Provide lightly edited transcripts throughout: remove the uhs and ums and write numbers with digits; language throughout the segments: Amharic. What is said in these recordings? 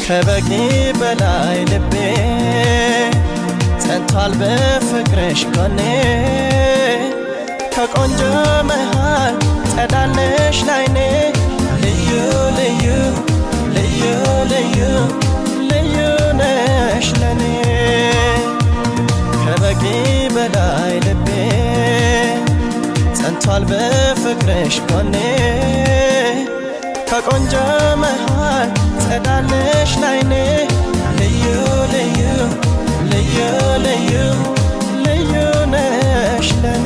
ከበቂ በላይ ልቤ ጸንቷል በፍቅርሽ ጎኔ ከቆንጆ መሃል ጸዳለሽ ላይኔ ልዩ ልዩ ልዩ ልዩ ልዩ ነሽ ለኔ ከበቂ በላይ ልቤ ጸንቷል በፍቅርሽ ጎኔ ከቆንጆ መሃል ጸዳለሽ ላይኔ ልዩ ልዩ ልዩ ልዩ ልዩ ነሽ ለኔ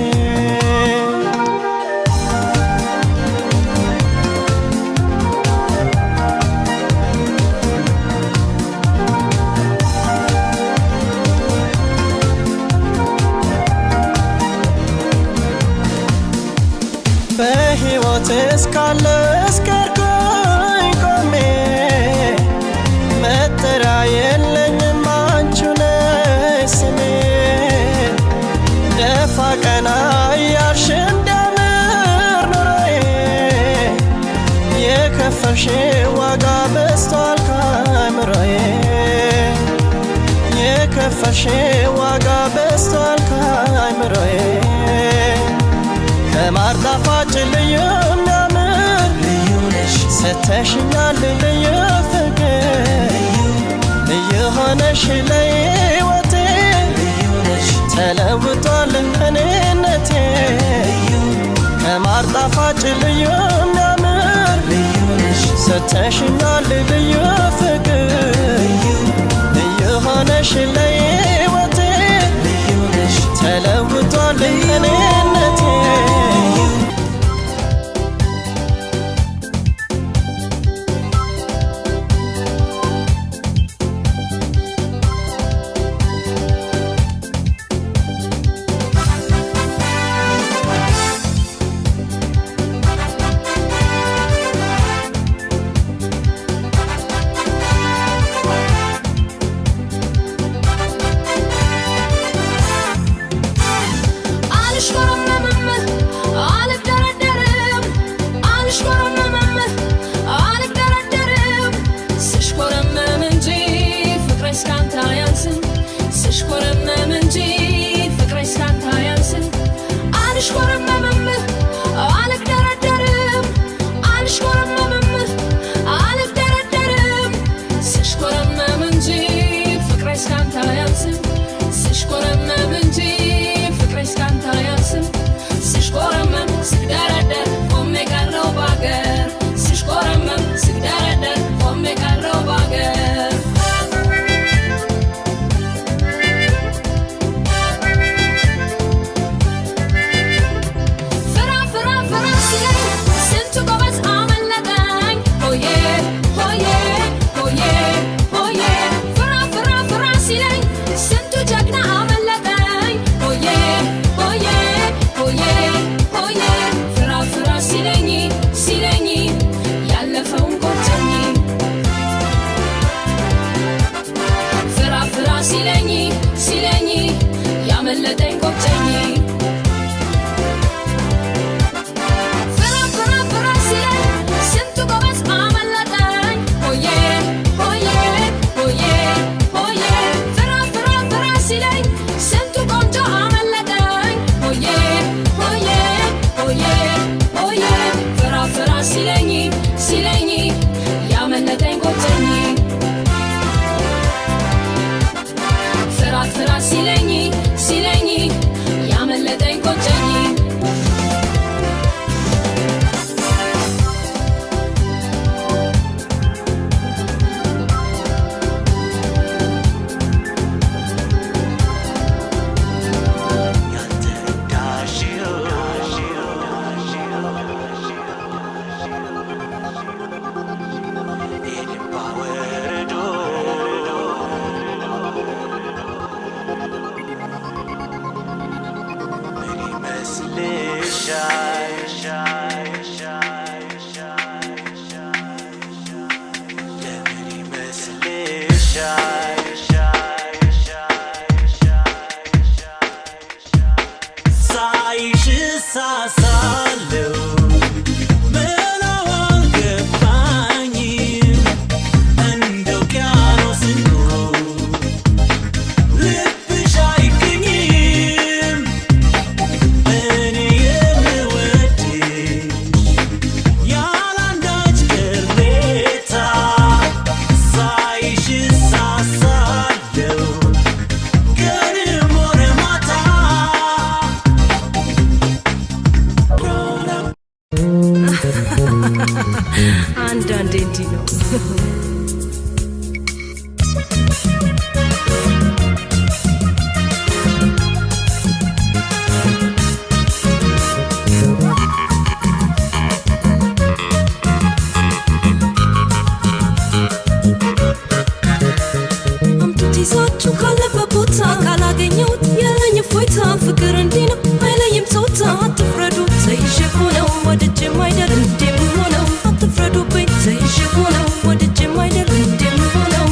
በሕይወት እስካለ እስከርኩኝ ቆሜ መጠሪያ የለኝም አንቺ ነሽ ስሜ ደፋ ቀና እያልሽ እንዲያምር ኑሮዬ የከፈልሽ ዋጋ በዝቷል ከአእምሮዬ የከፈልሽ ዋጋ በዝቷል ከአእምሮዬ ከማር ጣፋጭ ልዩ የሚያምር ልዩ ነሽ ሰተሽኛል ልዩ ፍቅር ልዩ ሆነሽ ለሕይወቴ ልዩ ነሽ ተለውጧል እኔነቴ ከማር ጣፋጭ ልዩ የሚያምር ልዩ ነሽ ሰተሽኛል ልዩ ፍቅር ልዩ ሆነሽ ለሕይወቴ ልዩ ነሽ ተለውጧል እኔነቴ Sasalım, melawan kepanyi, endok ya አንዳንዴ እንዲህ ነው ይዛችሁ ካለበት ቦታ ካላገኘሁት የለኝ ፎይታ ፍቅር እንዲህ ነው አይለይም ጾታ አትፍረዱ ተይዤ እኮ ነው ወድጄም አይደል እንደምሆነው አትፍረዱብኝ ተይዤ እኮ ነው ወድጄም አይደል እንደምሆነው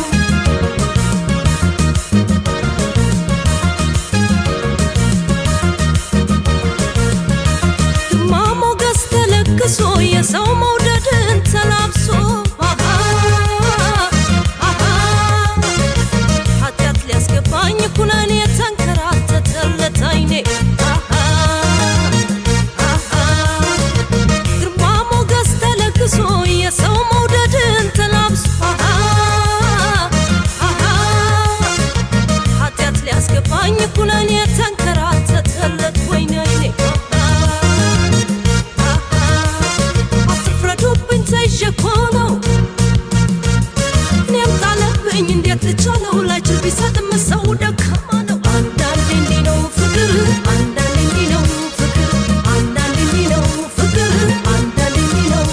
ግርማ ሞገስ ተለግሶ የሰው መውደድን ተላብሶ ኩነኔ ተንከራተተለት አይኔ ግርማ ሞገስ ተለግሶ የሰው መውደድን ተላብሶ ኃጢአት ሊያስገባኝ ኩነኔ ተንከራተተለት ወይኔ አይኔ አትፍረዱብኝ ተይዤ እኮ ነው እኔም ጣለብኝ እንዴት ልቻለው ላይችል ቢሰጥም ሰው ደካማ ነው አንዳንዴ እንዲህ ነው ፍቅር አንዳንዴ እንዲህ ነው ፍቅር አንዳንዴ እንዲህ ነው ፍቅር አንዳንዴ እንዲህ ነው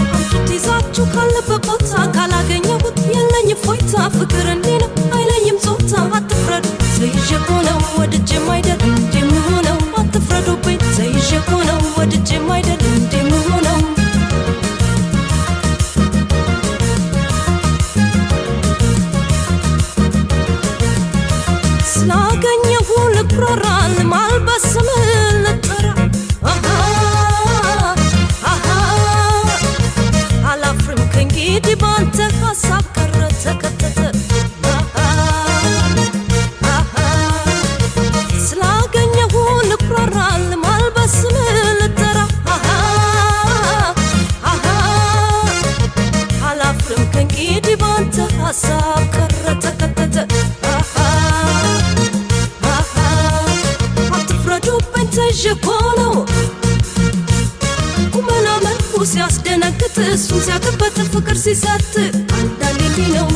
አምጡት ይዛችሁ ካለበት ቦታ ካላገኘሁት የለኝ ፎይታ ፍቅር እንዲህ ነው አይለይም ጾታ አትፍረዱ ተይዤ እኮ ነው ወድጄም አይደል እንደምሆነው አትፍረዱብኝ ተይዤ እኮ ነው ወድጄም አይደል እንደምሆነው ስላገኘሁ ልኩራራ ልማልበስ ስምህ ልጠራ አላፍርም ከእንግዲህ ባንተ ሀሳብ ቀረ ተከተተ ስላገኘሁ ልኩራራ ልማልበስ ስምህ ልጠራ አላፍርም ከእንግዲህ ባንተ ሀሳብ ቀረ ተከተተ አትፍረዱብኝ ተይዤ እኮ ነው ቁመና መልኩ ሲያስደነግጥ እሱ ሲያቅበት ፍቅር ሲሰጥ አንዳንዴ እንዲህ ነው